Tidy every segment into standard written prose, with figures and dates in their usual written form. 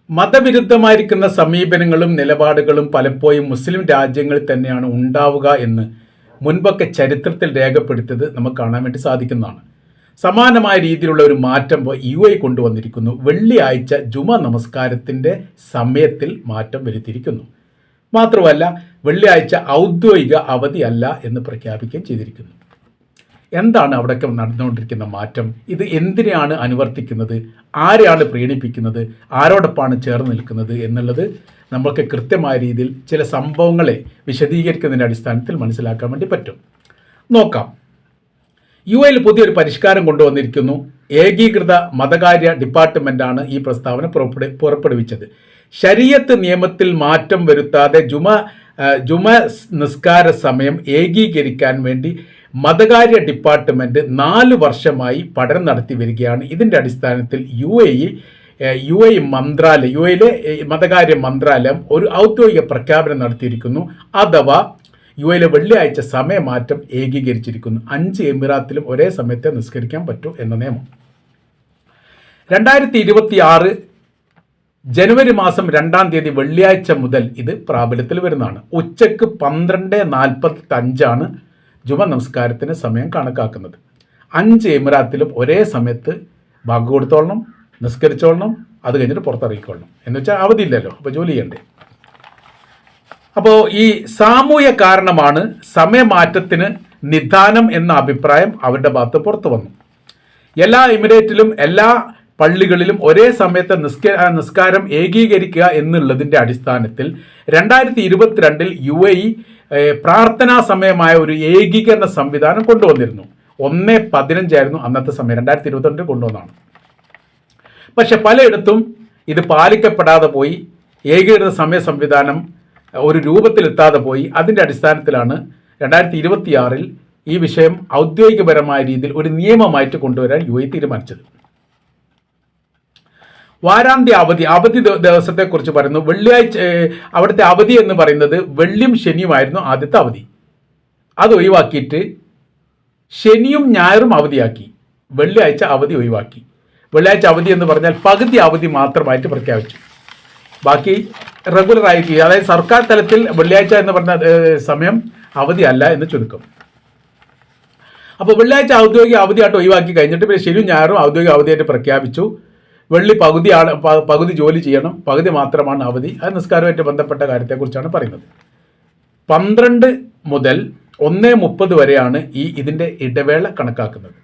മതവിരുദ്ധമായിരിക്കുന്ന സമീപനങ്ങളും നിലപാടുകളും പലപ്പോഴും മുസ്ലിം രാജ്യങ്ങളിൽ തന്നെയാണ് ഉണ്ടാവുക എന്ന് മുൻപൊക്കെ ചരിത്രത്തിൽ രേഖപ്പെടുത്തിയത് നമുക്ക് കാണാൻ വേണ്ടി സാധിക്കുന്നതാണ്. സമാനമായ രീതിയിലുള്ള ഒരു മാറ്റം UAE കൊണ്ടുവന്നിരിക്കുന്നു. വെള്ളിയാഴ്ച ജുമ നമസ്കാരത്തിൻ്റെ സമയത്തിൽ മാറ്റം വരുത്തിയിരിക്കുന്നു. മാത്രമല്ല, വെള്ളിയാഴ്ച ഔദ്യോഗിക അവധിയല്ല എന്ന് പ്രഖ്യാപിക്കുകയും ചെയ്തിരിക്കുന്നു. എന്താണ് അവിടെയൊക്കെ നടന്നുകൊണ്ടിരിക്കുന്ന മാറ്റം? ഇത് എന്തിനെയാണ് അനുവർത്തിക്കുന്നത്? ആരെയാണ് പ്രീണിപ്പിക്കുന്നത്? ആരോടൊപ്പമാണ് ചേർന്ന് നിൽക്കുന്നത് എന്നുള്ളത് നമുക്ക് കൃത്യമായ രീതിയിൽ ചില സംഭവങ്ങളെ വിശദീകരിക്കുന്നതിൻ്റെ അടിസ്ഥാനത്തിൽ മനസ്സിലാക്കാൻ വേണ്ടി പറ്റും. നോക്കാം. UAE പുതിയൊരു പരിഷ്കാരം കൊണ്ടുവന്നിരിക്കുന്നു. ഏകീകൃത മതകാര്യ ഡിപ്പാർട്ട്മെൻറ്റാണ് ഈ പ്രസ്താവന പുറപ്പെടുവിച്ചത്. ശരീഅത്ത് നിയമത്തിൽ മാറ്റം വരുത്താതെ ജുമ നിസ്കാര സമയം ഏകീകരിക്കാൻ വേണ്ടി മതകാര്യ ഡിപ്പാർട്ട്മെൻറ്റ് 4 വർഷമായി പഠനം നടത്തി വരികയാണ്. ഇതിൻ്റെ അടിസ്ഥാനത്തിൽ UAE മന്ത്രാലയം, UAEയിലെ മതകാര്യ മന്ത്രാലയം ഒരു ഔദ്യോഗിക പ്രഖ്യാപനം നടത്തിയിരിക്കുന്നു. അഥവാ UAEയിലെ വെള്ളിയാഴ്ച സമയമാറ്റം ഏകീകരിച്ചിരിക്കുന്നു. 5 എമിറാത്തിലും ഒരേ സമയത്ത് നിസ്കരിക്കാൻ പറ്റൂ എന്ന നിയമം 2026 ജനുവരി മാസം 2-ാം തീയതി വെള്ളിയാഴ്ച മുതൽ ഇത് പ്രാബല്യത്തിൽ വരുന്നതാണ്. ഉച്ചയ്ക്ക് 12:45 ജുമ നമസ്കാരത്തിന് സമയം കണക്കാക്കുന്നത്. 5 എമിറാത്തിലും ഒരേ സമയത്ത് ബാങ്ക് കൊടുത്തോളണം, നിസ്കരിച്ചോളണം, അത് കഴിഞ്ഞിട്ട് പുറത്തിറങ്ങിക്കൊള്ളണം. എന്ന് വെച്ചാൽ അവധിയില്ലല്ലോ, അപ്പോൾ ജോലി ചെയ്യണ്ടേ. അപ്പോൾ ഈ സാമൂഹ്യ കാരണമാണ് സമയമാറ്റത്തിന് നിദാനം എന്ന അഭിപ്രായം അവരുടെ ഭാഗത്ത് പുറത്തു വന്നു. എല്ലാ എമിറേറ്റിലും എല്ലാ പള്ളികളിലും ഒരേ സമയത്ത് നിസ്കാരം ഏകീകരിക്കുക എന്നുള്ളതിൻ്റെ അടിസ്ഥാനത്തിൽ 2022 UAE പ്രാർത്ഥനാ സമയമായ ഒരു ഏകീകരണ സംവിധാനം കൊണ്ടുവന്നിരുന്നു. 1:15 അന്നത്തെ സമയം 2022 കൊണ്ടുവന്നതാണ്. പക്ഷെ പലയിടത്തും ഇത് പാലിക്കപ്പെടാതെ പോയി. ഏകീകൃത സമയ സംവിധാനം ഒരു രൂപത്തിലെത്താതെ പോയി. അതിൻ്റെ അടിസ്ഥാനത്തിലാണ് 2026 ഈ വിഷയം ഔദ്യോഗികപരമായ രീതിയിൽ ഒരു നിയമമായിട്ട് കൊണ്ടുവരാൻ UAE തീരുമാനിച്ചത്. വാരാന്ത്യ അവധി ദിവസത്തെക്കുറിച്ച് പറയുന്നു. വെള്ളിയാഴ്ച അവിടുത്തെ അവധി എന്ന് പറയുന്നത് വെള്ളിയും ശനിയുമായിരുന്നു ആദ്യത്തെ അവധി. അത് ഒഴിവാക്കിയിട്ട് ശനിയും ഞായറും അവധിയാക്കി. വെള്ളിയാഴ്ച അവധി ഒഴിവാക്കി. വെള്ളിയാഴ്ച അവധി എന്ന് പറഞ്ഞാൽ പകുതി അവധി മാത്രമായിട്ട് പ്രഖ്യാപിച്ചു. ബാക്കി റെഗുലറായിട്ട്, അതായത് സർക്കാർ തലത്തിൽ വെള്ളിയാഴ്ച എന്ന് പറഞ്ഞ സമയം അവധിയല്ല എന്ന് ചുരുക്കം. അപ്പോൾ വെള്ളിയാഴ്ച ഔദ്യോഗിക അവധിയായിട്ട് ഒഴിവാക്കി കഴിഞ്ഞിട്ട് പിന്നെ ശനിയും ഞായറും ഔദ്യോഗിക അവധിയായിട്ട് പ്രഖ്യാപിച്ചു. വെള്ളി പകുതി ജോലി ചെയ്യണം, പകുതി മാത്രമാണ് അവധി. അത് നിസ്കാരവുമായിട്ട് ബന്ധപ്പെട്ട കാര്യത്തെക്കുറിച്ചാണ് പറയുന്നത്. 12 മുതൽ 1:30 വരെയാണ് ഇതിൻ്റെ ഇടവേള കണക്കാക്കുന്നത്.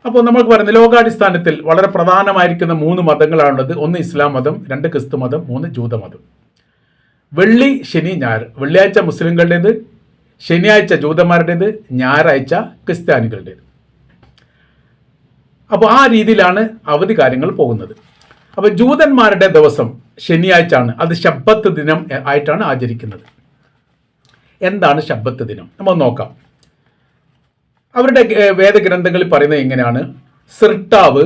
അപ്പോൾ നമുക്ക് പറയുന്നത് ലോകാടിസ്ഥാനത്തിൽ വളരെ പ്രധാനമായിരിക്കുന്ന 3 മതങ്ങളാണുള്ളത്. 1 ഇസ്ലാം മതം, 2 ക്രിസ്തു മതം, 3 ജൂതമതം. വെള്ളി, ശനി, ഞായർ. വെള്ളിയാഴ്ച മുസ്ലിങ്ങളുടേത്, ശനിയാഴ്ച ജൂതന്മാരുടേത്, ഞായറാഴ്ച ക്രിസ്ത്യാനികളുടേത്. അപ്പോൾ ആ രീതിയിലാണ് അവധി കാര്യങ്ങൾ പോകുന്നത്. അപ്പോൾ ജൂതന്മാരുടെ ദിവസം ശനിയാഴ്ച ആണ്. അത് ശബ്ബത്ത് ദിനം ആയിട്ടാണ് ആചരിക്കുന്നത്. എന്താണ് ശബ്ബത്ത് ദിനം? നമ്മൾ നോക്കാം. അവരുടെ വേദഗ്രന്ഥങ്ങളിൽ പറയുന്നത് എങ്ങനെയാണ്? സൃഷ്ടാവ്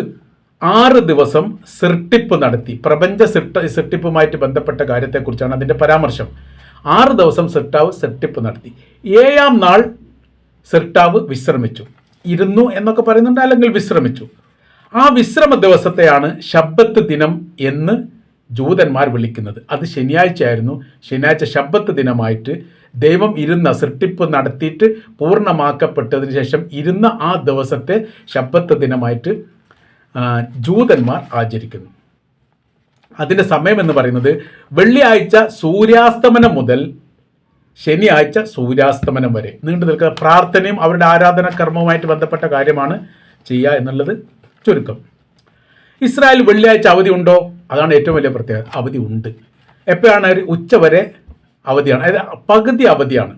6 ദിവസം സൃഷ്ടിപ്പ് നടത്തി. പ്രപഞ്ച സൃഷ്ടിപ്പുമായിട്ട് ബന്ധപ്പെട്ട കാര്യത്തെക്കുറിച്ചാണ് അതിൻ്റെ പരാമർശം. 6 ദിവസം സൃഷ്ടാവ് സൃഷ്ടിപ്പ് നടത്തി. 7-ാം നാൾ സൃഷ്ടാവ് വിശ്രമിച്ചു. ഇരുന്നു എന്നൊക്കെ പറയുന്നുണ്ട്, അല്ലെങ്കിൽ വിശ്രമിച്ചു. ആ വിശ്രമ ദിവസത്തെയാണ് ശബ്ബത്ത് ദിനം എന്ന് ജൂതന്മാർ വിളിക്കുന്നത്. അത് ശനിയാഴ്ചയായിരുന്നു. ശനിയാഴ്ച ശബ്ബത്ത് ദിനമായിട്ട് ദൈവം ഇരുന്ന സൃഷ്ടിപ്പ് നടത്തിയിട്ട് പൂർണ്ണമാക്കപ്പെട്ടതിന് ശേഷം ഇരുന്ന ആ ദിവസത്തെ ശബ്ബത്ത് ദിനമായിട്ട് ജൂതന്മാർ ആചരിക്കുന്നു. അതിൻ്റെ സമയം എന്ന് പറയുന്നത് വെള്ളിയാഴ്ച സൂര്യാസ്തമനം മുതൽ ശനിയാഴ്ച സൂര്യാസ്തമനം വരെ നീണ്ടു നിൽക്കുന്ന പ്രാർത്ഥനയും അവരുടെ ആരാധന കർമ്മവുമായിട്ട് ബന്ധപ്പെട്ട കാര്യമാണ് ചെയ്യുക എന്നുള്ളത് ചുരുക്കം. ഇസ്രായേൽ വെള്ളിയാഴ്ച അവധി ഉണ്ടോ? അതാണ് ഏറ്റവും വലിയ പ്രത്യേകത. അവധി ഉണ്ട്. എപ്പോഴാണ്? ഉച്ച വരെ അവധിയാണ്, അതായത് പകുതി അവധിയാണ്.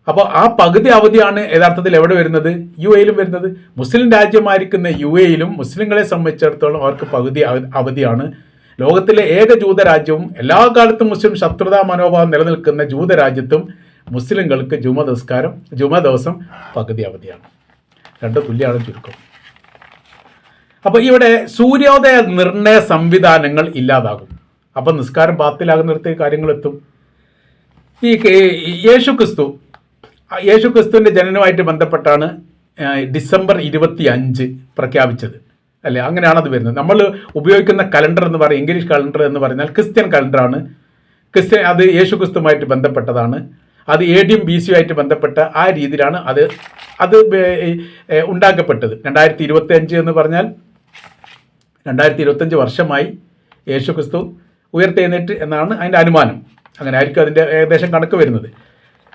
അപ്പോൾ ആ പകുതി അവധിയാണ് യഥാർത്ഥത്തിൽ എവിടെ വരുന്നത്? UAEയിലും വരുന്നത്. മുസ്ലിം രാജ്യമായിരിക്കുന്ന UAEയിലും മുസ്ലിങ്ങളെ സംബന്ധിച്ചിടത്തോളം അവർക്ക് പകുതി അവധിയാണ്. ലോകത്തിലെ ഏക ജൂതരാജ്യവും എല്ലാ കാലത്തും മുസ്ലിം ശത്രുതാ മനോഭാവം നിലനിൽക്കുന്ന ജൂതരാജ്യത്തും മുസ്ലിങ്ങൾക്ക് ജുമ ദിവസം പകുതി അവധിയാണ്. 2 തുല്യമാണ് ചുരുക്കം. അപ്പോൾ ഇവിടെ സൂര്യോദയ നിർണയ സംവിധാനങ്ങൾ ഇല്ലാതാകും. അപ്പം നിസ്കാരം ബാത്തിലാകുന്നിടത്ത് കാര്യങ്ങളെത്തും. ഈ യേശുക്രിസ്തുവിൻ്റെ ജനനവുമായിട്ട് ബന്ധപ്പെട്ടാണ് ഡിസംബർ 25 പ്രഖ്യാപിച്ചത്. അല്ലേ? അങ്ങനെയാണ് അത് വരുന്നത്. നമ്മൾ ഉപയോഗിക്കുന്ന കലണ്ടർ എന്ന് പറയുന്നത്, ഇംഗ്ലീഷ് കലണ്ടർ എന്ന് പറഞ്ഞാൽ ക്രിസ്ത്യൻ കലണ്ടറാണ്. അത് യേശു ക്രിസ്തുമായിട്ട് ബന്ധപ്പെട്ടതാണ്. അത് AD BC ആയിട്ട് ബന്ധപ്പെട്ട ആ രീതിയിലാണ് അത് ഉണ്ടാക്കപ്പെട്ടത്. 2025 എന്ന് പറഞ്ഞാൽ 2025 വർഷമായി യേശു ക്രിസ്തു ഉയർത്തെഴുന്നേറ്റ് എന്നാണ് അതിൻ്റെ അനുമാനം. അങ്ങനെ ആയിരിക്കും അതിൻ്റെ ഏകദേശം കണക്ക് വരുന്നത്.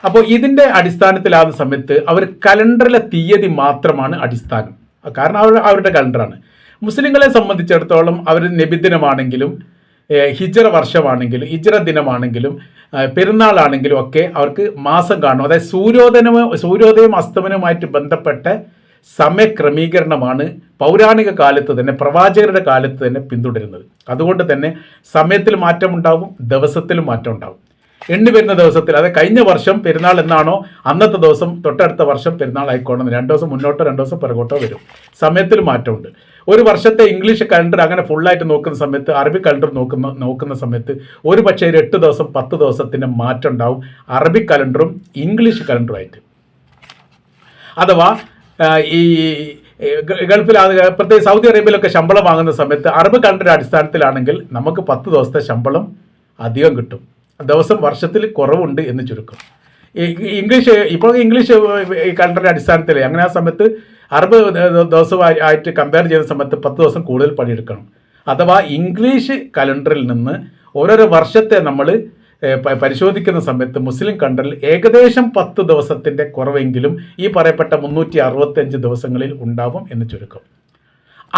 അപ്പോൾ ഇതിൻ്റെ അടിസ്ഥാനത്തിലാകുന്ന സമയത്ത് അവർ കലണ്ടറിലെ തീയതി മാത്രമാണ് അടിസ്ഥാനം. കാരണം അവരുടെ കലണ്ടറാണ്. മുസ്ലിങ്ങളെ സംബന്ധിച്ചിടത്തോളം അവർ നബിദിനമാണെങ്കിലും ഹിജ്റ വർഷമാണെങ്കിലും ഹിജ്റ ദിനമാണെങ്കിലും പെരുന്നാളാണെങ്കിലും ഒക്കെ അവർക്ക് മാസം കാണും. അതായത് സൂര്യോദയം അസ്തമനവുമായിട്ട് ബന്ധപ്പെട്ട സമയക്രമീകരണമാണ് പൗരാണിക കാലത്ത് തന്നെ, പ്രവാചകരുടെ കാലത്ത് തന്നെ പിന്തുടരുന്നത്. അതുകൊണ്ട് തന്നെ സമയത്തിൽ മാറ്റമുണ്ടാവും, ദിവസത്തിലും മാറ്റം ഉണ്ടാവും. എണ്ണി വരുന്ന ദിവസത്തിൽ, അതായത് കഴിഞ്ഞ വർഷം പെരുന്നാൾ എന്നാണോ അന്നത്തെ ദിവസം തൊട്ടടുത്ത വർഷം പെരുന്നാൾ ആയിക്കോണം. 2 ദിവസം മുന്നോട്ടോ 2 ദിവസം പിറകോട്ടോ വരും. സമയത്തിൽ മാറ്റമുണ്ട്. ഒരു വർഷത്തെ ഇംഗ്ലീഷ് കലണ്ടർ അങ്ങനെ ഫുള്ളായിട്ട് നോക്കുന്ന സമയത്ത്, അറബിക് കലണ്ടർ നോക്കുന്ന സമയത്ത് ഒരു പക്ഷേ 8 ദിവസം 10 ദിവസത്തിൻ്റെ മാറ്റം ഉണ്ടാവും അറബിക് കലണ്ടറും ഇംഗ്ലീഷ് കലണ്ടറുമായിട്ട്. അഥവാ ഈ ഗൾഫിൽ, പ്രത്യേകിച്ച് സൗദി അറേബ്യയിലൊക്കെ ശമ്പളം വാങ്ങുന്ന സമയത്ത് അറബ് കലണ്ടറിൻ്റെ അടിസ്ഥാനത്തിലാണെങ്കിൽ നമുക്ക് 10 ദിവസത്തെ ശമ്പളം അധികം കിട്ടും. ദിവസം വർഷത്തിൽ കുറവുണ്ട് എന്ന് ചുരുക്കം. ഇപ്പോൾ ഇംഗ്ലീഷ് കലണ്ടറിൻ്റെ അടിസ്ഥാനത്തിൽ അങ്ങനെ ആ സമയത്ത് അറബ് ദിവസമായിട്ട് കമ്പയർ ചെയ്യുന്ന സമയത്ത് 10 ദിവസം കൂടുതൽ പണിയെടുക്കണം. അഥവാ ഇംഗ്ലീഷ് കലണ്ടറിൽ നിന്ന് ഓരോരോ വർഷത്തെ നമ്മൾ പരിശോധിക്കുന്ന സമയത്ത് മുസ്ലിം കലണ്ടറിൽ ഏകദേശം 10 ദിവസത്തിൻ്റെ കുറവെങ്കിലും ഈ പറയപ്പെട്ട 365 ദിവസങ്ങളിൽ ഉണ്ടാവും എന്ന് ചുരുക്കം.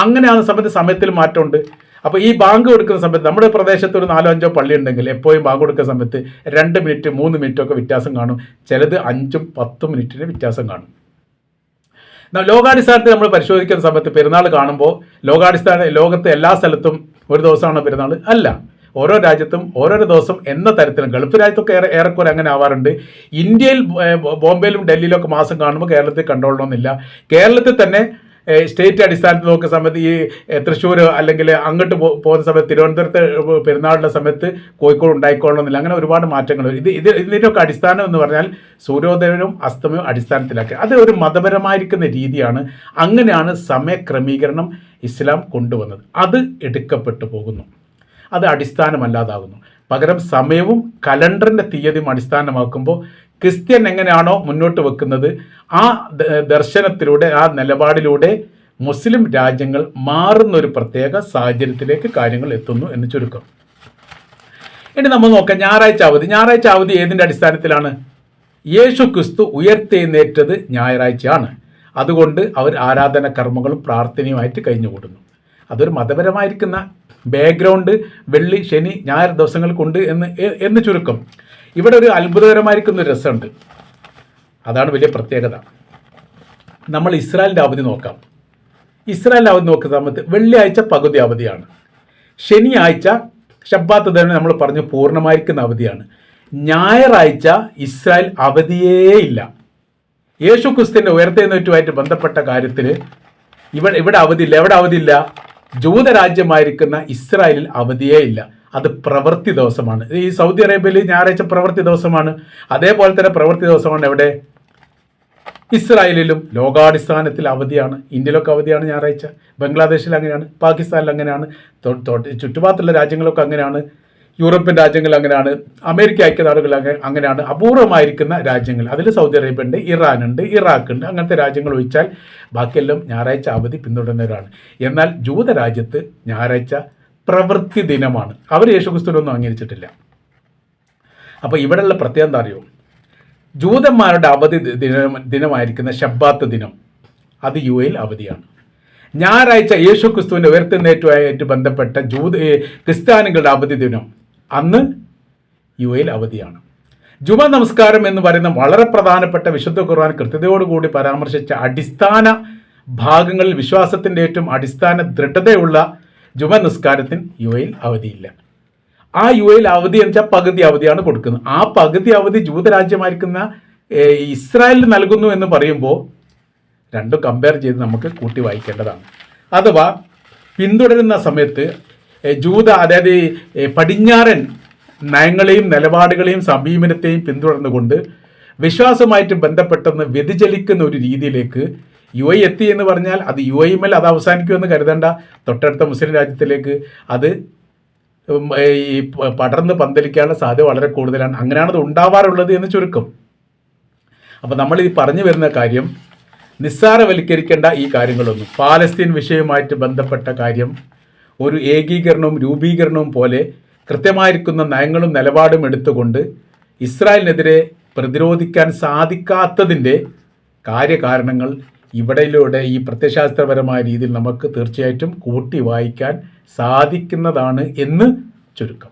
അങ്ങനെയാണ് സമയത്തിൽ മാറ്റമുണ്ട്. അപ്പോൾ ഈ ബാങ്ക് കൊടുക്കുന്ന സമയത്ത് നമ്മുടെ പ്രദേശത്ത് ഒരു 4-5 പള്ളി ഉണ്ടെങ്കിൽ എപ്പോഴും ബാങ്ക് കൊടുക്കുന്ന സമയത്ത് 2 മിനിറ്റ് 3 മിനിറ്റൊക്കെ വ്യത്യാസം കാണും. ചിലത് 5-10 മിനിറ്റിന് വ്യത്യാസം കാണും. ലോകാടിസ്ഥാനത്തിൽ നമ്മൾ പരിശോധിക്കുന്ന സമയത്ത് പെരുന്നാൾ കാണുമ്പോൾ ലോകത്തെ എല്ലാ സ്ഥലത്തും ഒരു ദിവസമാണോ പെരുന്നാൾ? അല്ല. ഓരോ രാജ്യത്തും ഓരോരോ ദിവസം എന്ന തരത്തിലും, ഗൾഫ് രാജ്യത്തൊക്കെ ഏറെക്കുറെ അങ്ങനെ ആവാറുണ്ട്. ഇന്ത്യയിൽ ബോംബെയിലും ഡൽഹിയിലൊക്കെ മാസം കാണുമ്പോൾ കേരളത്തിൽ കണ്ടോളണമെന്നില്ല. കേരളത്തിൽ തന്നെ സ്റ്റേറ്റ് അടിസ്ഥാനത്തിൽ നോക്കുന്ന സമയത്ത് ഈ തൃശ്ശൂർ അല്ലെങ്കിൽ അങ്ങോട്ട് പോകുന്ന സമയത്ത് തിരുവനന്തപുരത്ത് പെരുന്നാളിൻ്റെ സമയത്ത് കോഴിക്കോട് ഉണ്ടായിക്കൊള്ളണമെന്നില്ല. അങ്ങനെ ഒരുപാട് മാറ്റങ്ങൾ. ഇതിൻ്റെയൊക്കെ അടിസ്ഥാനം എന്ന് പറഞ്ഞാൽ സൂര്യോദയവും അസ്തമയവും അടിസ്ഥാനത്തിലാക്കി അത് ഒരു മതപരമായിരിക്കുന്ന രീതിയാണ്. അങ്ങനെയാണ് സമയക്രമീകരണം ഇസ്ലാം കൊണ്ടുവന്നത്. അത് എടുക്കപ്പെട്ടു പോകുന്നു. അത് അടിസ്ഥാനമല്ലാതാകുന്നു. പകരം സമയവും കലണ്ടറിൻ്റെ തീയതിയും അടിസ്ഥാനമാക്കുമ്പോൾ ക്രിസ്ത്യൻ എങ്ങനെയാണോ മുന്നോട്ട് വെക്കുന്നത് ആ ദർശനത്തിലൂടെ, ആ നിലപാടിലൂടെ മുസ്ലിം രാജ്യങ്ങൾ മാറുന്നൊരു പ്രത്യേക സാഹചര്യത്തിലേക്ക് കാര്യങ്ങൾ എത്തുന്നു എന്ന് ചുരുക്കം. ഇനി നമ്മൾ നോക്കാം ഞായറാഴ്ച അവധി ഏതിൻ്റെ അടിസ്ഥാനത്തിലാണ്? യേശു ക്രിസ്തു ഉയർത്തെഴുന്നേറ്റത് ഞായറാഴ്ചയാണ്. അതുകൊണ്ട് അവർ ആരാധന കർമ്മങ്ങളും പ്രാർത്ഥനയുമായിട്ട് കഴിഞ്ഞുകൂടുന്നു. അതൊരു മതപരമായിരിക്കുന്ന ബാക്ക്ഗ്രൗണ്ട് വെള്ളി, ശനി, ഞായർ ദിവസങ്ങൾക്കുണ്ട് എന്ന് ചുരുക്കം. ഇവിടെ ഒരു അത്ഭുതകരമായിരിക്കുന്ന രസമുണ്ട്. അതാണ് വലിയ പ്രത്യേകത. നമ്മൾ ഇസ്രായേലിൻ്റെ അവധി നോക്കാം. ഇസ്രായേലിൻ്റെ അവധി നോക്കുന്ന സമയത്ത് വെള്ളിയാഴ്ച പകുതി അവധിയാണ്. ശനിയാഴ്ച ശബ്ബാത്ത് ദിനം നമ്മൾ പറഞ്ഞു പൂർണ്ണമായിരിക്കുന്ന അവധിയാണ്. ഞായറാഴ്ച ഇസ്രായേൽ അവധിയേ ഇല്ല. യേശു ക്രിസ്തുവിൻ്റെ ഉയർത്തെഴുന്നേറ്റുമായിട്ട് ബന്ധപ്പെട്ട കാര്യത്തിൽ ഇവിടെ അവധിയില്ല. എവിടെ അവധിയില്ല? ജൂതരാജ്യമായിരിക്കുന്ന ഇസ്രായേലിൽ അവധിയേ ഇല്ല. അത് പ്രവൃത്തി ദിവസമാണ്. ഈ സൗദി അറേബ്യയിൽ ഞായറാഴ്ച പ്രവൃത്തി ദിവസമാണ്. അതേപോലെ തന്നെ പ്രവൃത്തി ദിവസമാണ് എവിടെ? ഇസ്രായേലിലും ലോകാടിസ്ഥാനത്തിൽ അവധിയാണ്. ഇന്ത്യയിലൊക്കെ അവധിയാണ് ഞായറാഴ്ച. ബംഗ്ലാദേശിൽ അങ്ങനെയാണ്, പാകിസ്ഥാനിൽ അങ്ങനെയാണ്, ചുറ്റുപാടുള്ള രാജ്യങ്ങളൊക്കെ അങ്ങനെയാണ്, യൂറോപ്യൻ രാജ്യങ്ങൾ അങ്ങനെയാണ്, അമേരിക്ക ഐക്യനാടുകൾ അങ്ങനെയാണ്. അപൂർവമായിരിക്കുന്ന രാജ്യങ്ങൾ, അതിൽ സൗദി അറേബ്യ ഉണ്ട്, ഇറാനുണ്ട്, ഇറാഖുണ്ട്. അങ്ങനത്തെ രാജ്യങ്ങൾ ഒഴിച്ചാൽ ബാക്കിയെല്ലാം ഞായറാഴ്ച അവധി പിന്തുടരുന്നവരാണ്. എന്നാൽ ജൂതരാജ്യത്ത് ഞായറാഴ്ച പ്രവൃത്തി ദിനമാണ്. അവർ യേശുക്രിസ്തുവിനൊന്നും അംഗീകരിച്ചിട്ടില്ല. അപ്പോൾ ഇവിടെയുള്ള പ്രത്യേകത എന്താ അറിയോ? ജൂതന്മാരുടെ അവധി ദിനമായിരിക്കുന്ന ശബ്ബാത്ത് ദിനം അത് UAE അവധിയാണ്. ഞായറാഴ്ച യേശുക്രിസ്തുവിൻ്റെ ഉയർത്തെഴുന്നേറ്റുമായിട്ട് ബന്ധപ്പെട്ട ക്രിസ്ത്യാനികളുടെ അവധി ദിനം അന്ന് UAE അവധിയാണ്. ജുമ നമസ്കാരം എന്ന് പറയുന്ന വളരെ പ്രധാനപ്പെട്ട വിശുദ്ധ ഖുർആൻ കൃത്യതയോടുകൂടി പരാമർശിച്ച അടിസ്ഥാന ഭാഗങ്ങളിൽ വിശ്വാസത്തിൻ്റെ ഏറ്റവും അടിസ്ഥാന ദൃഢതയുള്ള ജുമ നിസ്കാരത്തിന് UAE അവധിയില്ല. ആ UAE അവധി എന്ന് വെച്ചാൽ പകുതി അവധിയാണ് കൊടുക്കുന്നത്. ആ പകുതി അവധി ജൂതരാജ്യമായിരിക്കുന്ന ഇസ്രായേലിന് നൽകുന്നു എന്ന് പറയുമ്പോൾ രണ്ടും കമ്പയർ ചെയ്ത് നമുക്ക് കൂട്ടി വായിക്കേണ്ടതാണ്. അഥവാ പിന്തുടരുന്ന സമയത്ത് അതായത് പടിഞ്ഞാറൻ നയങ്ങളെയും നിലപാടുകളെയും സമീപനത്തെയും പിന്തുടർന്നുകൊണ്ട് വിശ്വാസമായിട്ട് ബന്ധപ്പെട്ടെന്ന് വ്യതിചലിക്കുന്ന ഒരു രീതിയിലേക്ക് എത്തി എന്ന് പറഞ്ഞാൽ അത് മേൽ അത് അവസാനിക്കുമെന്ന് കരുതേണ്ട. തൊട്ടടുത്ത മുസ്ലിം രാജ്യത്തിലേക്ക് അത് ഈ പടർന്ന് പന്തലിക്കാനുള്ള സാധ്യത വളരെ കൂടുതലാണ്. അങ്ങനെയാണ് അത് ഉണ്ടാവാറുള്ളത് എന്ന് ചുരുക്കം. അപ്പോൾ നമ്മൾ ഈ പറഞ്ഞു വരുന്ന കാര്യം, നിസ്സാരവൽക്കരിക്കേണ്ട ഈ കാര്യങ്ങളൊന്നും. പാലസ്തീൻ വിഷയവുമായിട്ട് ബന്ധപ്പെട്ട കാര്യം ഒരു ഏകീകരണവും രൂപീകരണവും പോലെ കൃത്യമായിരിക്കുന്ന നയങ്ങളും നിലപാടും എടുത്തുകൊണ്ട് ഇസ്രായേലിനെതിരെ പ്രതിരോധിക്കാൻ സാധിക്കാത്തതിൻ്റെ കാര്യകാരണങ്ങൾ ഇവിടെയിലൂടെ ഈ പ്രത്യയശാസ്ത്രപരമായ രീതിയിൽ നമുക്ക് തീർച്ചയായിട്ടും കൂട്ടി വായിക്കാൻ സാധിക്കുന്നതാണ് എന്ന് ചുരുക്കം.